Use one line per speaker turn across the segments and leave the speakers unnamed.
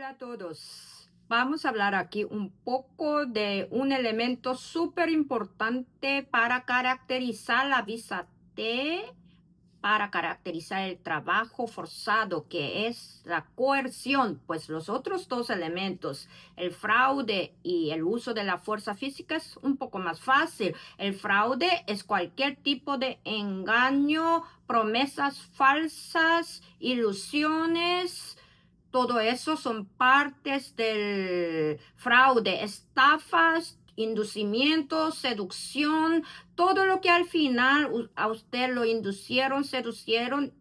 Hola a todos. Vamos a hablar aquí un poco de un elemento súper importante para caracterizar la visa T, para caracterizar el trabajo forzado, que es la coerción. Pues los otros dos elementos, el fraude y el uso de la fuerza física, es un poco más fácil. El fraude es cualquier tipo de engaño, promesas falsas, ilusiones. Todo eso son partes del fraude, estafas, inducimiento, seducción, todo lo que al final a usted lo inducieron, sedujeron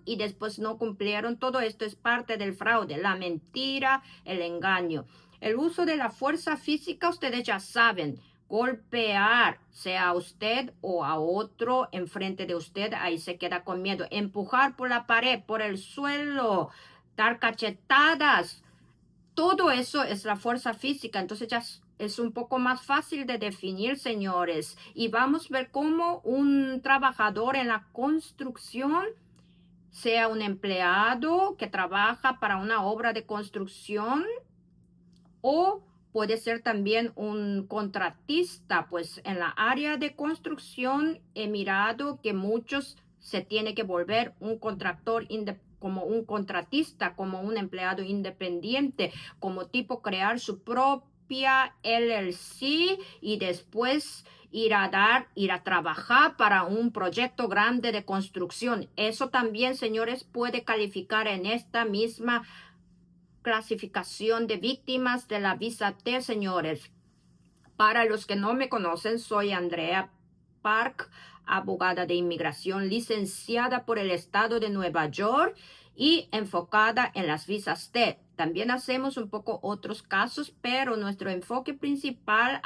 y después no cumplieron. Todo esto es parte del fraude, la mentira, el engaño. El uso de la fuerza física, ustedes ya saben, golpear, sea a usted o a otro enfrente de usted, ahí se queda con miedo. Empujar por la pared, por el suelo, dar cachetadas, todo eso es la fuerza física. Entonces ya es un poco más fácil de definir, señores. Y vamos a ver cómo un trabajador en la construcción, sea un empleado que trabaja para una obra de construcción, o puede ser también un contratista. Pues en la área de construcción he mirado que muchos se tiene que volver un contractor como un contratista, como un empleado independiente, como tipo crear su propia LLC y después ir a trabajar para un proyecto grande de construcción. Eso también, señores, puede calificar en esta misma clasificación de víctimas de la visa T, señores. Para los que no me conocen, soy Andrea Park, abogada de inmigración, licenciada por el estado de Nueva York y enfocada en las visas T. También hacemos un poco otros casos, pero nuestro enfoque principal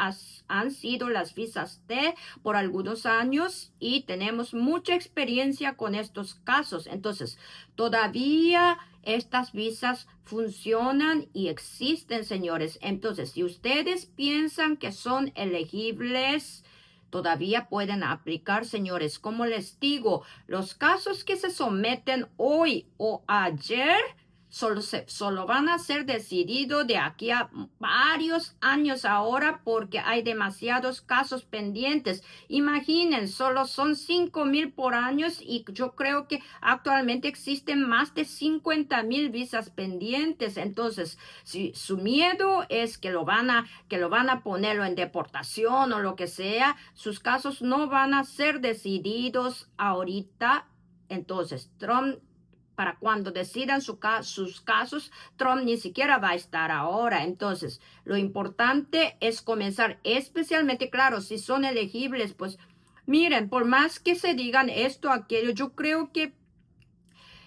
han sido las visas T por algunos años y tenemos mucha experiencia con estos casos. Entonces, todavía estas visas funcionan y existen, señores. Entonces, si ustedes piensan que son elegibles, todavía pueden aplicar, señores. Como les digo, los casos que se someten hoy o ayer solo van a ser decididos de aquí a varios años ahora, porque hay demasiados casos pendientes. Imaginen, solo son 5,000 por año y yo creo que actualmente existen más de 50,000 visas pendientes. Entonces, si su miedo es que lo van a ponerlo en deportación o lo que sea, sus casos no van a ser decididos ahorita. Entonces, Trump, para cuando decidan sus casos, Trump ni siquiera va a estar ahora. Entonces, lo importante es comenzar, especialmente, claro, si son elegibles, pues miren, por más que se digan esto, aquello, yo creo que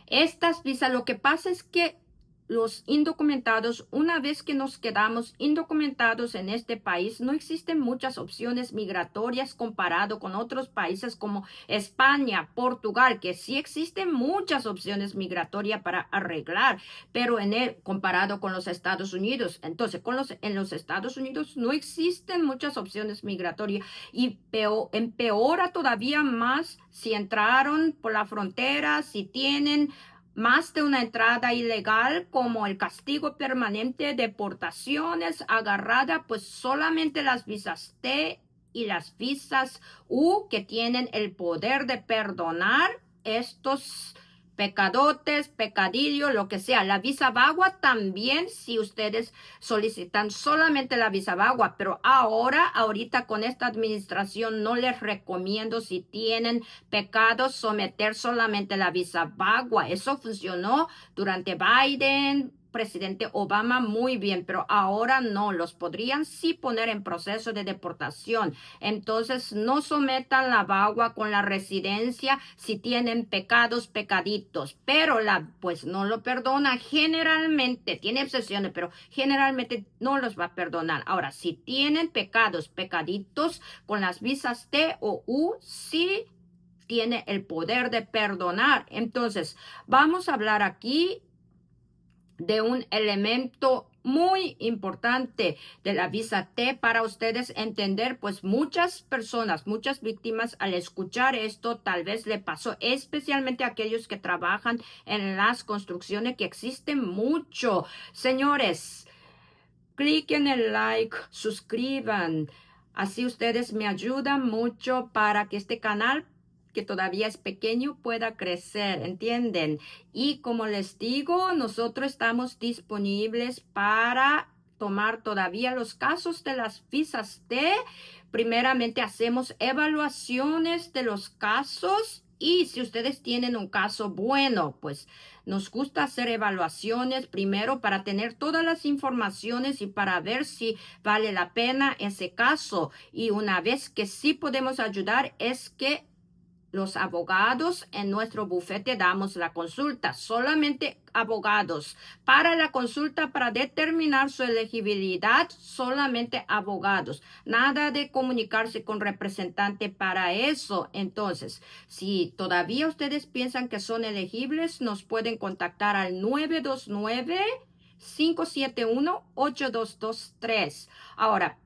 estas visas, lo que pasa es que los indocumentados, una vez que nos quedamos indocumentados en este país, no existen muchas opciones migratorias comparado con otros países como España, Portugal, que sí existen muchas opciones migratorias para arreglar, pero comparado con los Estados Unidos. Entonces, en los Estados Unidos no existen muchas opciones migratorias y empeora todavía más si entraron por la frontera, si tienen más de una entrada ilegal, como el castigo permanente de deportaciones, agarrada, pues solamente las visas T y las visas U, que tienen el poder de perdonar estos pecadotes, pecadillo, lo que sea. La visa VAWA también, si ustedes solicitan solamente la visa VAWA, pero ahorita con esta administración no les recomiendo, si tienen pecados, someter solamente la visa VAWA. Eso funcionó durante Biden, presidente Obama, muy bien, pero ahora no, los podrían sí poner en proceso de deportación. Entonces, no sometan la VAWA con la residencia si tienen pecados, pecaditos, pero pues no lo perdona. Generalmente, tiene excepciones, pero generalmente no los va a perdonar. Ahora, si tienen pecados, pecaditos, con las visas T o U, sí tiene el poder de perdonar. Entonces, vamos a hablar aquí de un elemento muy importante de la visa T para ustedes entender, pues muchas personas, muchas víctimas al escuchar esto tal vez le pasó, especialmente a aquellos que trabajan en las construcciones, que existen mucho. Señores, cliquen el like, suscriban, así ustedes me ayudan mucho para que este canal, que todavía es pequeño, pueda crecer, ¿entienden? Y como les digo, nosotros estamos disponibles para tomar todavía los casos de las visas T. Primeramente hacemos evaluaciones de los casos y si ustedes tienen un caso bueno, pues nos gusta hacer evaluaciones primero para tener todas las informaciones y para ver si vale la pena ese caso. Y una vez que sí podemos ayudar es que los abogados en nuestro bufete damos la consulta, solamente abogados. Para la consulta, para determinar su elegibilidad, solamente abogados. Nada de comunicarse con representante para eso. Entonces, si todavía ustedes piensan que son elegibles, nos pueden contactar al 929-571-8223. Ahora,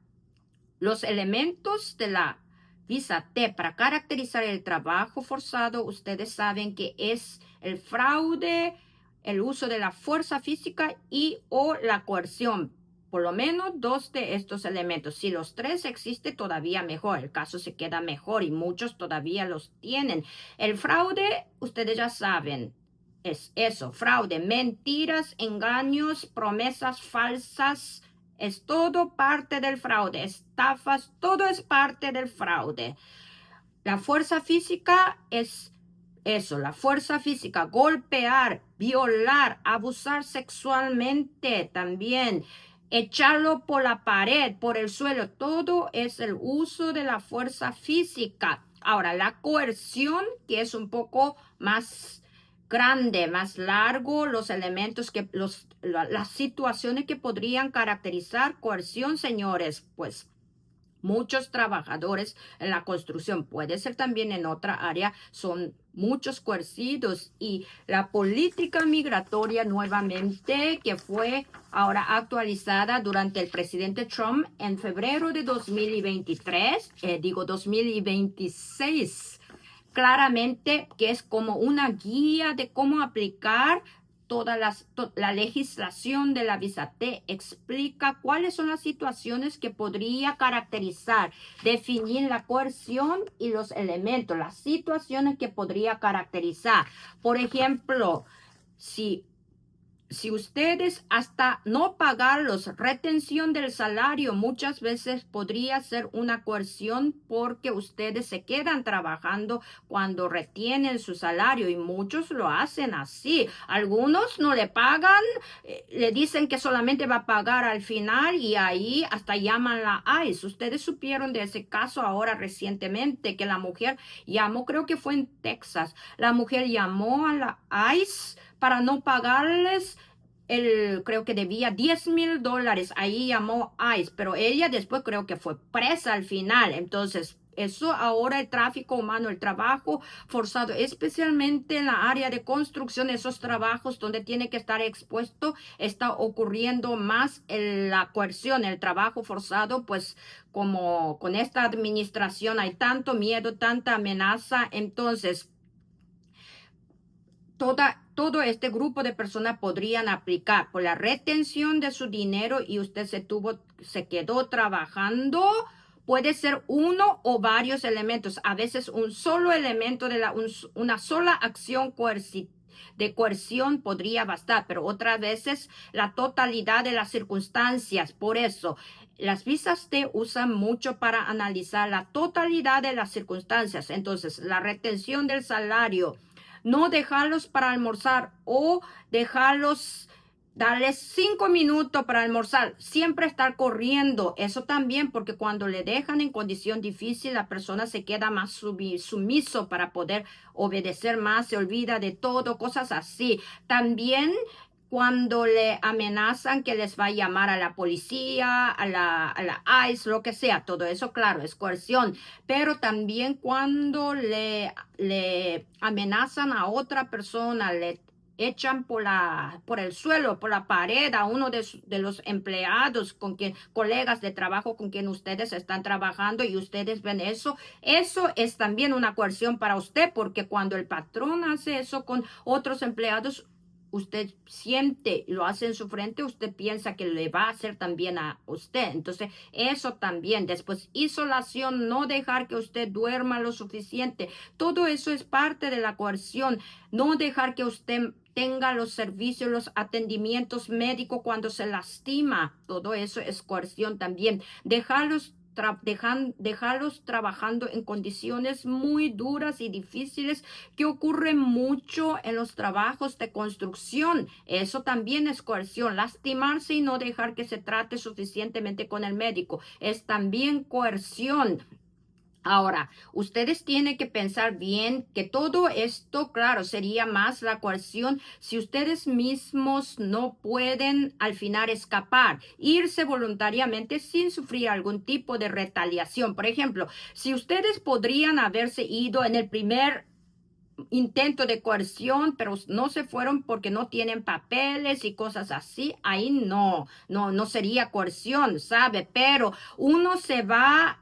los elementos de la visa T para caracterizar el trabajo forzado, ustedes saben que es el fraude, el uso de la fuerza física y o la coerción. Por lo menos dos de estos elementos. Si los tres existen, todavía mejor. El caso se queda mejor y muchos todavía los tienen. El fraude, ustedes ya saben, es eso, fraude, mentiras, engaños, promesas falsas, es todo parte del fraude, estafas, todo es parte del fraude. La fuerza física es eso, la fuerza física, golpear, violar, abusar sexualmente también, echarlo por la pared, por el suelo, todo es el uso de la fuerza física. Ahora, la coerción, que es un poco más grande, más largo, los elementos las situaciones que podrían caracterizar coerción, señores, pues muchos trabajadores en la construcción, puede ser también en otra área, son muchos coercidos y la política migratoria nuevamente que fue ahora actualizada durante el presidente Trump en febrero de 2023, 2026, claramente que es como una guía de cómo aplicar la legislación de la visa T, explica cuáles son las situaciones que podría caracterizar, definir la coerción y los elementos, las situaciones que podría caracterizar. Por ejemplo, si ustedes hasta no pagarlos, retención del salario muchas veces podría ser una coerción porque ustedes se quedan trabajando cuando retienen su salario y muchos lo hacen así. Algunos no le pagan, le dicen que solamente va a pagar al final y ahí hasta llaman la ICE. Ustedes supieron de ese caso ahora recientemente que la mujer llamó, creo que fue en Texas, la mujer llamó a la ICE para no pagarles, creo que debía $10,000. Ahí llamó ICE, pero ella después creo que fue presa al final. Entonces, eso ahora el tráfico humano, el trabajo forzado, especialmente en la área de construcción, esos trabajos donde tiene que estar expuesto, está ocurriendo más la coerción, el trabajo forzado, pues como con esta administración hay tanto miedo, tanta amenaza, entonces todo este grupo de personas podrían aplicar por la retención de su dinero y usted se quedó trabajando. Puede ser uno o varios elementos, a veces un solo elemento de una sola acción de coerción podría bastar, pero otras veces la totalidad de las circunstancias. Por eso, las visas T usan mucho para analizar la totalidad de las circunstancias. Entonces, la retención del salario, no dejarlos para almorzar o darles 5 minutos para almorzar, siempre estar corriendo, eso también, porque cuando le dejan en condición difícil, la persona se queda más sumiso para poder obedecer más, se olvida de todo, cosas así. También cuando le amenazan que les va a llamar a la policía, a la ICE, lo que sea, todo eso, claro, es coerción. Pero también cuando le amenazan a otra persona, echan por el suelo, por la pared a uno de los empleados colegas de trabajo con quien ustedes están trabajando y ustedes ven eso, eso es también una coerción para usted, porque cuando el patrón hace eso con otros empleados, usted siente, lo hace en su frente, usted piensa que le va a hacer también a usted. Entonces, eso también. Después, isolación, no dejar que usted duerma lo suficiente. Todo eso es parte de la coerción. No dejar que usted tenga los servicios, los atendimientos médicos cuando se lastima. Todo eso es coerción también. Dejarlos trabajando en condiciones muy duras y difíciles que ocurren mucho en los trabajos de construcción. Eso también es coerción. Lastimarse y no dejar que se trate suficientemente con el médico es también coerción. Ahora, ustedes tienen que pensar bien que todo esto, claro, sería más la coerción si ustedes mismos no pueden al final escapar, irse voluntariamente sin sufrir algún tipo de retaliación. Por ejemplo, si ustedes podrían haberse ido en el primer intento de coerción, pero no se fueron porque no tienen papeles y cosas así, ahí no sería coerción, ¿sabe? Pero uno se va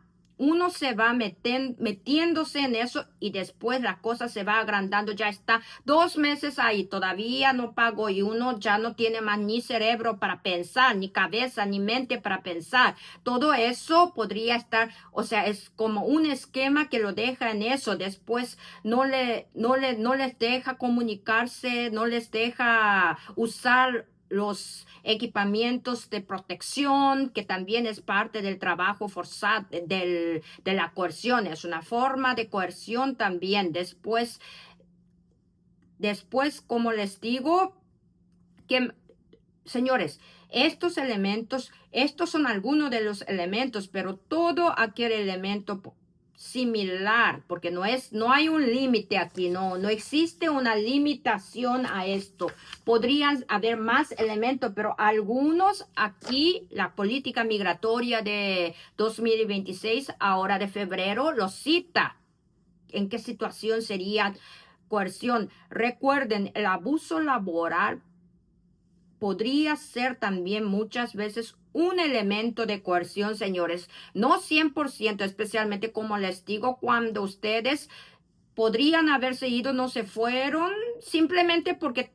metiéndose en eso y después la cosa se va agrandando. Ya está 2 meses ahí, todavía no pagó y uno ya no tiene más ni cerebro para pensar, ni cabeza, ni mente para pensar. Todo eso podría estar, o sea, es como un esquema que lo deja en eso. Después no les deja comunicarse, no les deja usar los equipamientos de protección, que también es parte del trabajo forzado, de la coerción, es una forma de coerción también. Después, como les digo, que, señores, estos son algunos de los elementos, pero todo aquel elemento similar, porque no hay un límite aquí, no existe una limitación a esto. Podrían haber más elementos, pero algunos aquí, la política migratoria de 2026, ahora de febrero, lo cita. ¿En qué situación sería coerción? Recuerden, el abuso laboral podría ser también muchas veces un elemento de coerción, señores. No 100%, especialmente como les digo, cuando ustedes podrían haberse ido, no se fueron, simplemente porque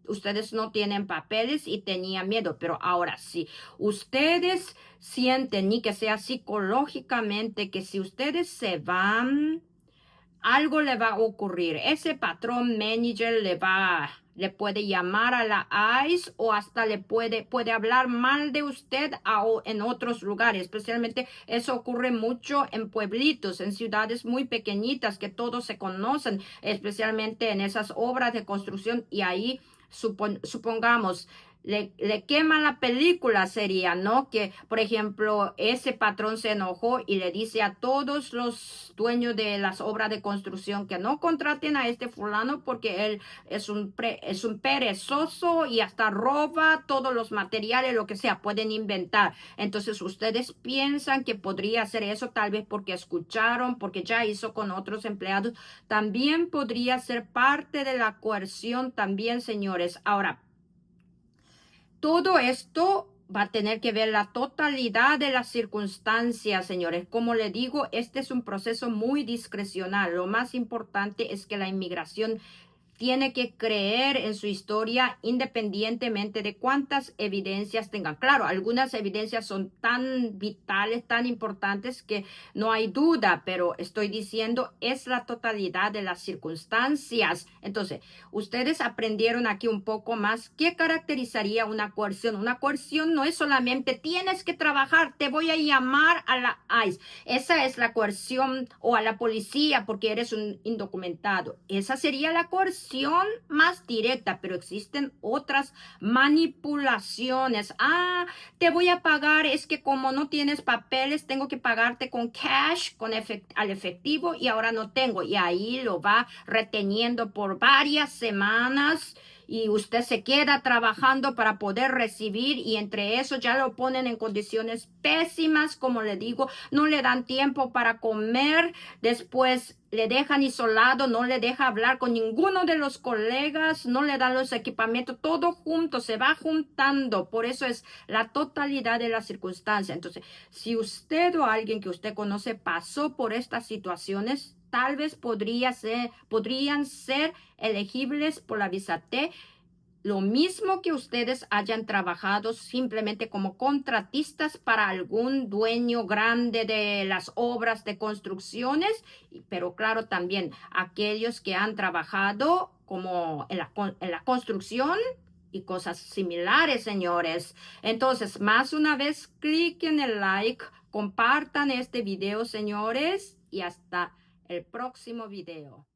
ustedes no tienen papeles y tenían miedo. Pero ahora sí, ustedes sienten, ni que sea psicológicamente, que si ustedes se van, algo le va a ocurrir. Ese patrón manager le puede llamar a la ICE o hasta le puede hablar mal de usted en otros lugares. Especialmente eso ocurre mucho en pueblitos, en ciudades muy pequeñitas que todos se conocen, especialmente en esas obras de construcción. Y ahí supongamos, le quema la película, sería, ¿no? Que, por ejemplo, ese patrón se enojó y le dice a todos los dueños de las obras de construcción que no contraten a este fulano porque él es un perezoso y hasta roba todos los materiales, lo que sea, pueden inventar. Entonces, ustedes piensan que podría hacer eso tal vez porque escucharon, porque ya hizo con otros empleados. También podría ser parte de la coerción también, señores. Ahora, todo esto va a tener que ver la totalidad de las circunstancias, señores. Como le digo, este es un proceso muy discrecional. Lo más importante es que la inmigración tiene que creer en su historia independientemente de cuántas evidencias tengan. Claro, algunas evidencias son tan vitales, tan importantes que no hay duda, pero estoy diciendo es la totalidad de las circunstancias. Entonces, ustedes aprendieron aquí un poco más qué caracterizaría una coerción. Una coerción no es solamente tienes que trabajar, te voy a llamar a la ICE. Esa es la coerción, o a la policía porque eres un indocumentado. Esa sería la coerción más directa, pero existen otras manipulaciones. Te voy a pagar, es que como no tienes papeles, tengo que pagarte con cash, al efectivo, y ahora no tengo. Y ahí lo va reteniendo por varias semanas y usted se queda trabajando para poder recibir y entre eso ya lo ponen en condiciones pésimas, como le digo, no le dan tiempo para comer, después le dejan isolado, no le deja hablar con ninguno de los colegas, no le dan los equipamientos, todo junto, se va juntando. Por eso es la totalidad de la circunstancia. Entonces, si usted o alguien que usted conoce pasó por estas situaciones, tal vez podrían ser elegibles por la visa T. Lo mismo que ustedes hayan trabajado simplemente como contratistas para algún dueño grande de las obras de construcciones, pero claro, también aquellos que han trabajado como en la construcción y cosas similares, señores. Entonces, más una vez, cliquen el like, compartan este video, señores, y hasta el próximo video.